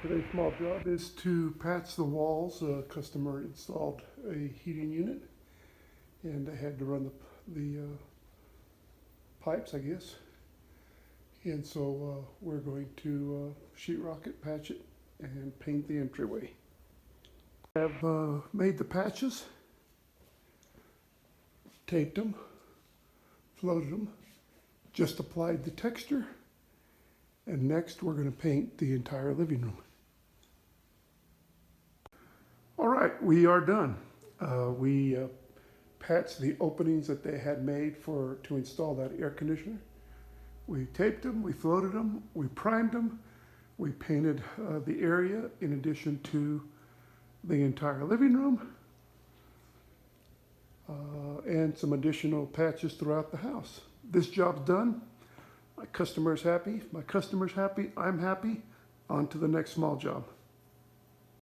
Today's small job is to patch the walls. A customer installed a heating unit and I had to run the pipes, I guess. And so we're going to sheetrock it, patch it, and paint the entryway. I have made the patches, taped them, floated them, just applied the texture, and next we're going to paint the entire living room. All right, we are done. We patched the openings that they had made to install that air conditioner. We taped them, we floated them, we primed them, we painted the area in addition to the entire living room, and some additional patches throughout the house. This job's done. My customer's happy, my customer's happy, I'm happy. On to the next small job.